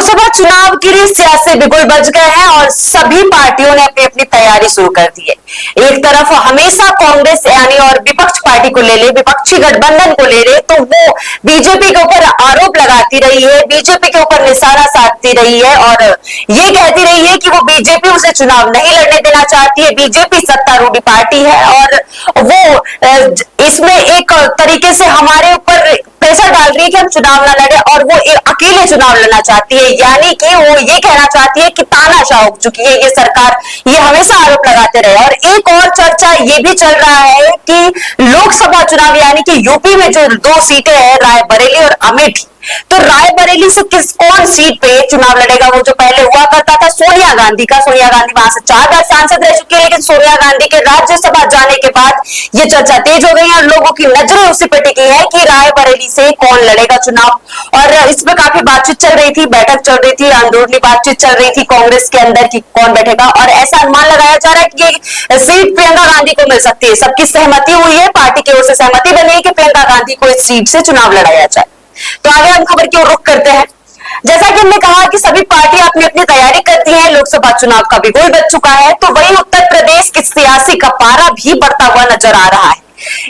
लोकसभा चुनाव के लिए सियासी बिगुल बज गए हैं और सभी पार्टियों ने अपनी अपनी तैयारी शुरू कर दी है। एक तरफ हमेशा कांग्रेस यानी और विपक्ष पार्टी को ले ले, विपक्षी गठबंधन को ले ले, तो वो बीजेपी के ऊपर आरोप लगाती रही है, बीजेपी के ऊपर निशाना साधती रही है और ये कहती रही है कि वो बीजेपी उसे चुनाव नहीं लड़ने देना चाहती है। बीजेपी सत्तारूढ़ पार्टी है और वो इसमें एक तरीके से हमारे ऊपर प्रेशर डाल रही है कि हम चुनाव ना लड़े और वो अकेले चुनाव लड़ना चाहती है, यानी कि वो ये कहना चाहती है कि तानाशाह हो चुकी है ये सरकार, ये हमेशा आरोप लगाते रहे। और एक और चर्चा ये भी चल रहा है कि लोकसभा चुनाव यानी कि यूपी में जो दो सीटें हैं, रायबरेली और अमेठी, तो रायबरेली से कौन सीट पे चुनाव लड़ेगा? वो जो पहले हुआ करता था सोनिया गांधी का, सोनिया गांधी वहां से 4 बार सांसद रह चुकी है, लेकिन सोनिया गांधी के राज्यसभा जाने के बाद ये चर्चा तेज हो गई है और लोगों की नजरें उसी पे टिकी है कि रायबरेली से कौन लड़ेगा चुनाव। और इसमें काफी बातचीत चल रही थी, बैठक चल रही थी, अंदरूनी बातचीत चल रही थी कांग्रेस के अंदर कि कौन बैठेगा और ऐसा अनुमान लगाया जा रहा है कि ये सीट प्रियंका गांधी को मिल सकती है। सबकी सहमति हुई है, पार्टी की ओर से सहमति बनी है कि प्रियंका गांधी को इस सीट से चुनाव लड़ाया जाए। तो आगे हम खबर की ओर रुख करते हैं। जैसा कि हमने कहा कि सभी पार्टियां अपनी अपनी तैयारी करती हैं, लोकसभा चुनाव का बिगुल बज चुका है, तो वहीं उत्तर प्रदेश की सियासी का पारा भी बढ़ता हुआ नजर आ रहा है।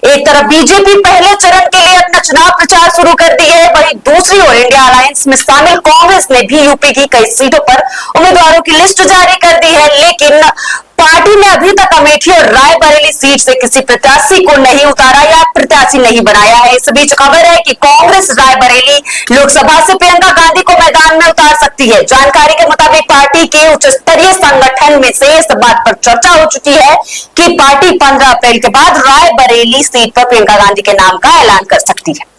एक तरफ बीजेपी पहले चरण के लिए अपना चुनाव प्रचार शुरू कर दी है, वहीं दूसरी ओर इंडिया अलायंस में शामिल कांग्रेस ने भी यूपी की कई सीटों पर उम्मीदवारों की लिस्ट जारी कर दी है, लेकिन पार्टी ने अभी तक अमेठी और रायबरेली सीट से किसी प्रत्याशी को नहीं उतारा या प्रत्याशी नहीं बनाया है। इस बीच खबर है कि कांग्रेस रायबरेली लोकसभा से प्रियंका गांधी को मैदान में उतार सकती है। जानकारी के मुताबिक पार्टी के उच्च स्तरीय संगठन में से इस बात पर चर्चा हो चुकी है कि पार्टी 15 अप्रैल के बाद रायबरेली सीट पर प्रियंका गांधी के नाम का ऐलान कर सकती है।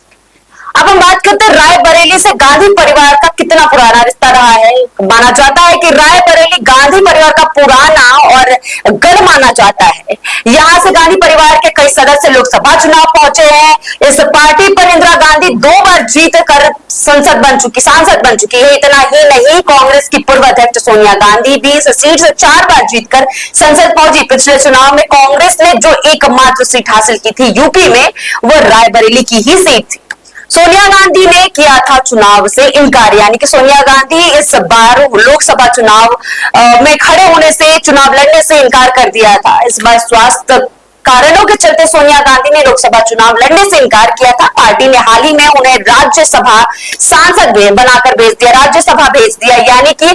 अब हम बात करते हैं रायबरेली से गांधी परिवार का कितना पुराना रिश्ता रहा है। माना जाता है कि रायबरेली गांधी परिवार का पुराना और गढ़ माना जाता है। यहां से गांधी परिवार के कई सदस्य लोकसभा चुनाव पहुंचे हैं। इस पार्टी पर इंदिरा गांधी 2 बार जीत कर सांसद बन चुकी है। इतना ही नहीं, कांग्रेस की पूर्व अध्यक्ष सोनिया गांधी भी इस सीट से 4 बार जीतकर संसद पहुंची। पिछले चुनाव में कांग्रेस ने जो एकमात्र सीट हासिल की थी यूपी में, वो रायबरेली की ही सीट थी। सोनिया गांधी ने किया था चुनाव से इनकार, यानी कि सोनिया गांधी इस बार लोकसभा चुनाव में खड़े होने से, चुनाव लड़ने से इनकार कर दिया था। इस बार स्वास्थ्य कारणों के चलते सोनिया गांधी ने लोकसभा चुनाव लड़ने से इनकार किया था। पार्टी ने हाल ही में उन्हें राज्यसभा सांसद बनाकर भेज दिया, राज्यसभा भेज दिया, यानी कि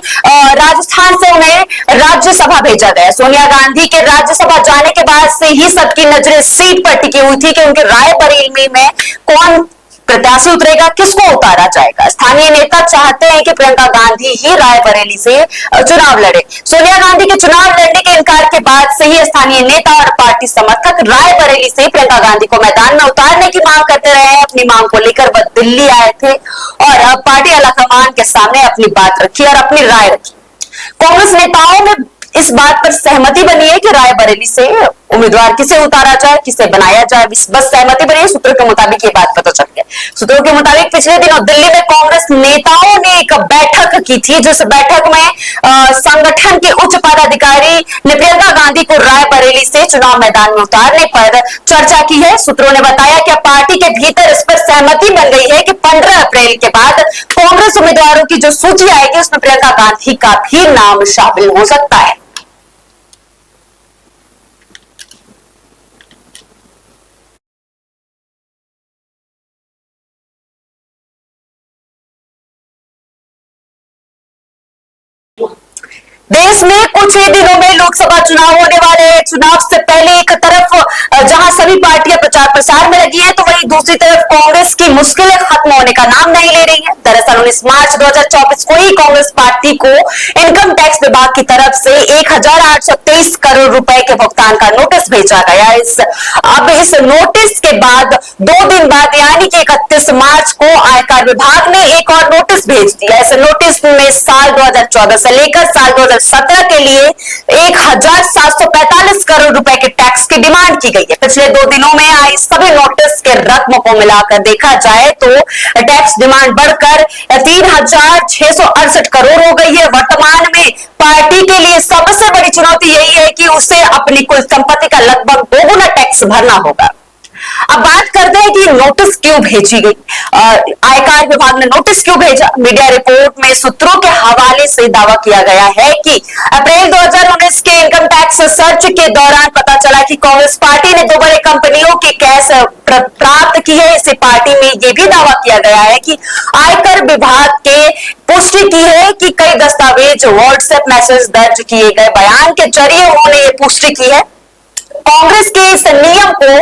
राजस्थान से उन्हें राज्यसभा भेजा गया। सोनिया गांधी के राज्यसभा जाने के बाद से ही सबकी नजरें सीट पर टिकी हुई थी कि उनके रायबरेली में कौन प्रत्याशी उतरेगा, किसको उतारा जाएगा। स्थानीय नेता चाहते हैं कि प्रियंका गांधी ही रायबरेली से चुनाव लड़े। सोनिया गांधी के चुनाव लड़ने के इनकार के बाद से ही स्थानीय नेता और पार्टी समर्थक रायबरेली से प्रियंका गांधी को मैदान में उतारने की मांग करते रहे हैं। अपनी मांग को लेकर वह दिल्ली आए थे और अब पार्टी आलाकमान के सामने अपनी बात रखी और अपनी राय रखी। कांग्रेस नेताओं में इस बात पर सहमति बनी है कि रायबरेली से उम्मीदवार किसे उतारा जाए, किसे बनाया जाए, बस सहमति बनी है। सूत्रों के मुताबिक ये बात पता चल गया। सूत्रों के मुताबिक पिछले दिनों दिल्ली में कांग्रेस नेताओं ने एक बैठक की थी, जिस बैठक में संगठन के उच्च पदाधिकारी ने प्रियंका गांधी को रायबरेली से चुनाव मैदान में उतारने पर चर्चा की है। सूत्रों ने बताया कि पार्टी के भीतर इस पर सहमति बन गई है कि 15 अप्रैल के बाद कांग्रेस उम्मीदवारों की जो सूची आएगी उसमें प्रियंका गांधी का भी नाम शामिल हो सकता है। देश में कुछ ही दिनों में लोकसभा चुनाव होने वाले हैं। चुनाव से पहले एक तरफ जहां सभी पार्टियां प्रचार प्रसार में लगी है, तो वहीं दूसरी तरफ कांग्रेस की मुश्किलें खत्म होने का नाम नहीं ले रही है। दरअसल 19 मार्च 2024 को ही कांग्रेस पार्टी को इनकम टैक्स विभाग की तरफ से 1823 करोड़ रुपए के भुगतान का नोटिस भेजा गया। अब इस नोटिस के बाद 2 दिन बाद यानी कि 31 मार्च को आयकर विभाग ने एक और नोटिस भेज दिया। इस नोटिस में साल 2014 से लेकर साल 2017 के लिए 1745 करोड़ रुपए के टैक्स की डिमांड की गई है। पिछले 2 दिनों में आई सभी नोटिस के रकम को मिलाकर देखा जाए तो टैक्स डिमांड बढ़कर 3668 करोड़ हो गई है। वर्तमान में पार्टी के लिए सबसे बड़ी चुनौती यही है कि उसे अपनी कुल संपत्ति का लगभग 2 गुना टैक्स भरना होगा। अब बात करते हैं कि नोटिस क्यों भेजी गई। आयकर विभाग ने नोटिस क्यों भेजा। मीडिया रिपोर्ट में सूत्रों के हवाले से दावा किया गया है कि अप्रैल 2019 के इनकम टैक्स सर्च के दौरान पता चला कि कांग्रेस पार्टी ने 2 बड़ी कंपनियों की कैश प्राप्त की है। इसी पार्टी में यह भी दावा किया गया है कि आयकर विभाग के पुष्टि की है कि कई दस्तावेज व्हाट्सएप मैसेज दर्ज किए गए बयान के जरिए उन्होंने ये पुष्टि की है। कांग्रेस के इस नियम को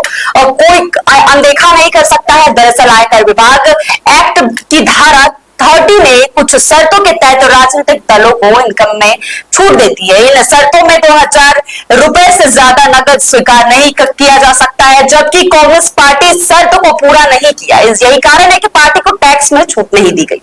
कोई अनदेखा नहीं कर सकता है। दरअसल आयकर विभाग एक्ट की धारा 30 में कुछ शर्तों के तहत राजनीतिक दलों को इनकम में छूट देती है। इन शर्तों में 2000 रुपए से ज्यादा नकद स्वीकार नहीं किया जा सकता है, जबकि कांग्रेस पार्टी इस शर्त को पूरा नहीं किया। यही कारण है कि पार्टी को टैक्स में छूट नहीं दी गई।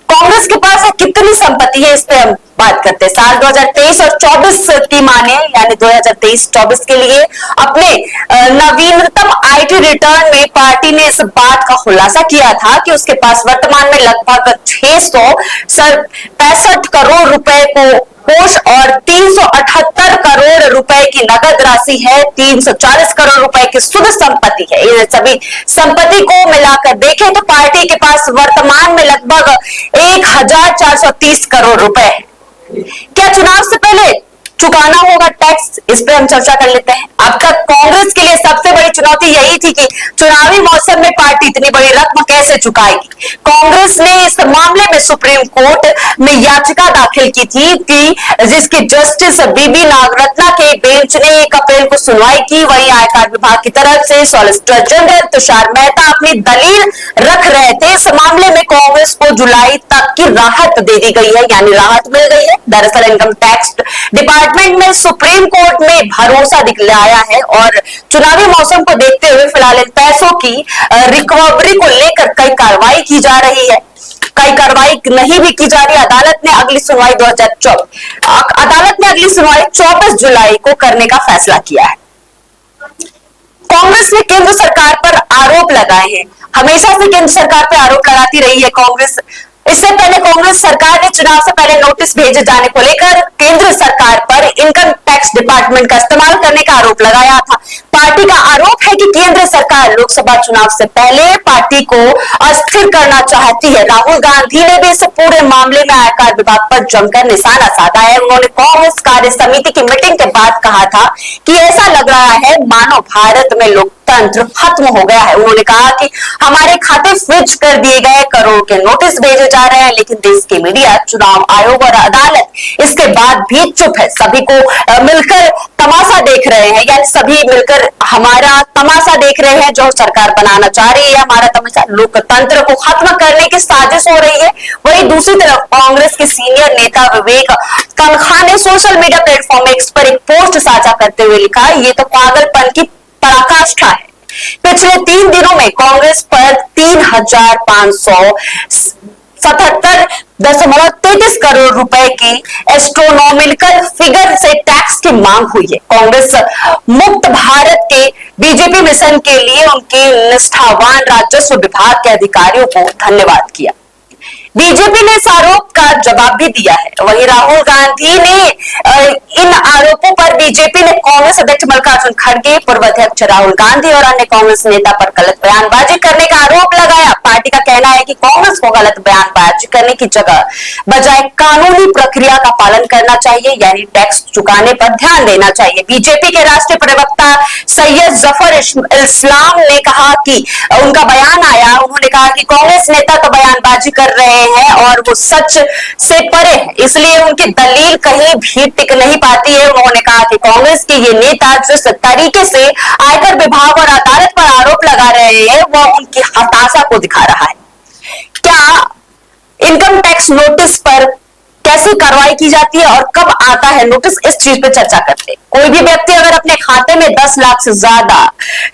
कांग्रेस के पास कितनी संपत्ति है, इस पे हम बात करते हैं। साल 2023 और 24 की माने, यानी 2023-24 के लिए अपने नवीनतम आईटी रिटर्न में पार्टी ने इस बात का खुलासा किया था कि उसके पास वर्तमान में लगभग 665 करोड़ रुपए को कोष और 378 करोड़ रुपए की नगद राशि है। 340 करोड़ रुपए की शुद्ध संपत्ति है। इन सभी संपत्ति को मिलाकर देखें तो पार्टी के पास वर्तमान में लगभग 1430 करोड़ रुपए है। क्या चुनाव से पहले चुकाना होगा टैक्स, इस पे हम चर्चा कर लेते हैं। अब तक कांग्रेस के लिए सबसे बड़ी चुनौती यही थी कि चुनावी मौसम में पार्टी इतनी बड़ी रकम कैसे चुकाएगी। कांग्रेस ने इस मामले में सुप्रीम कोर्ट में याचिका दाखिल की थी कि जिसकी जस्टिस बीबी नागरत्ना के बेंच ने 1 अप्रैल को सुनवाई की। वहीं आयकर विभाग की तरफ से सॉलिसिटर जनरल तुषार मेहता अपनी दलील रख रहे थे। इस मामले में कांग्रेस को जुलाई तक की राहत दे दी गई है, यानी राहत मिल गई है। दरअसल इनकम टैक्स डिपार्टमेंट में सुप्रीम कोर्ट में भरोसा दिखलाया है और चुनावी मौसम को देखते हुए फिलहाल इन पैसों की रिकवरी को लेकर कई कार्रवाई की जा रही है। कई कार्रवाई नहीं भी की जा रही। अदालत ने अगली सुनवाई 24 जुलाई को करने का फैसला किया है। कांग्रेस ने केंद्र सरकार पर आरोप लगाए हैं। हमेशा से केंद्र सरकार पर आरोप लगाती रही है कांग्रेस। इससे पहले कांग्रेस सरकार ने चुनाव से पहले नोटिस भेजे जाने को लेकर केंद्र सरकार पर इनकम टैक्स डिपार्टमेंट का इस्तेमाल करने का आरोप लगाया था। पार्टी का आरोप है कि केंद्र सरकार लोकसभा चुनाव से पहले पार्टी को अस्थिर करना चाहती है। राहुल गांधी ने भी इस पूरे मामले में आयकर विभाग पर जमकर निशाना साधा है। उन्होंने कांग्रेस कार्य समिति की मीटिंग के बाद कहा था कि ऐसा लग रहा है मानो भारत में लोकतंत्र खत्म हो गया है। उन्होंने कहा कि हमारे खाते फ्रीज कर दिए गए, करोड़ के नोटिस भेजे जा रहे हैं, लेकिन देश की मीडिया, चुनाव आयोग और अदालत इसके बाद भी चुप है। सभी को मिलकर तमाशा देख रहे हैं, यानी सभी मिलकर हमारा तमाशा देख रहे हैं। जो सरकार बनाना चाह रही है हमारा तमाशा, लोकतंत्र को खत्म करने की साजिश हो रही है। वहीं दूसरी तरफ कांग्रेस के सीनियर नेता विवेक तन्खा ने सोशल मीडिया प्लेटफॉर्म एक्स पर एक पोस्ट साझा करते हुए लिखा, ये तो पागलपन की पराकाष्ठा है। पिछले 3 दिनों में कांग्रेस पर 3,577.33 करोड़ रुपए की एस्ट्रोनॉमिकल फिगर से टैक्स की मांग हुई है। कांग्रेस मुक्त भारत के बीजेपी मिशन के लिए उनके निष्ठावान राजस्व विभाग के अधिकारियों को धन्यवाद किया। बीजेपी ने इस आरोप का जवाब भी दिया है। वहीं राहुल गांधी ने इन आरोपों पर बीजेपी ने कांग्रेस अध्यक्ष मल्लिकार्जुन खड़गे, पूर्व अध्यक्ष राहुल गांधी और अन्य कांग्रेस नेता पर गलत बयानबाजी करने का आरोप लगाया। पार्टी का कहना है कि कांग्रेस को गलत बयानबाजी करने की जगह बजाय कानूनी प्रक्रिया का पालन करना चाहिए, यानी टैक्स चुकाने पर ध्यान देना चाहिए। बीजेपी के राष्ट्रीय प्रवक्ता सैयद जफर इस्लाम ने कहा कि उनका बयान आया, उन्होंने कहा कि कांग्रेस नेता तो बयानबाजी कर रहे हैं और वो सच से परे है, इसलिए उनकी दलील कहीं भी टिक नहीं पाती है। उन्होंने कहा कि कांग्रेस के ये नेता जिस तरीके से आयकर विभाग और अदालत पर आरोप लगा रहे हैं वह उनकी हताशा को दिखा रहा है। क्या इनकम टैक्स नोटिस पर कैसी कार्रवाई की जाती है और कब आता है नोटिस, इस चीज पे चर्चा करते हैं। कोई भी व्यक्ति अगर अपने खाते में 10 लाख से ज्यादा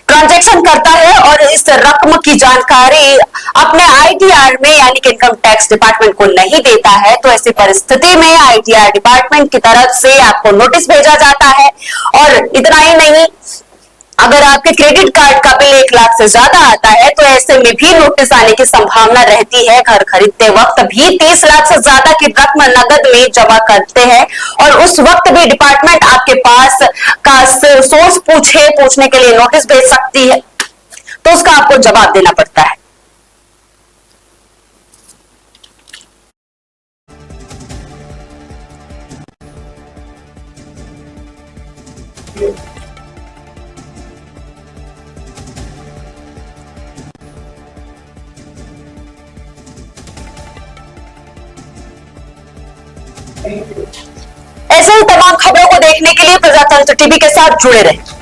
ट्रांजैक्शन करता है और इस रकम की जानकारी अपने आईटीआर में यानी कि इनकम टैक्स डिपार्टमेंट को नहीं देता है, तो ऐसी परिस्थिति में आईटीआर डिपार्टमेंट की तरफ से आपको नोटिस भेजा जाता है। और इतना ही नहीं, अगर आपके क्रेडिट कार्ड का बिल 1 लाख से ज्यादा आता है तो ऐसे में भी नोटिस आने की संभावना रहती है। घर खरीदते वक्त भी 30 लाख से ज्यादा की रकम नगद में जमा करते हैं और उस वक्त भी डिपार्टमेंट आपके पास का सोर्स पूछने के लिए नोटिस भेज सकती है। तो उसका आपको जवाब देना पड़ता है। ऐसे ही तमाम खबरों को देखने के लिए प्रजातंत्र टीवी के साथ जुड़े रहें।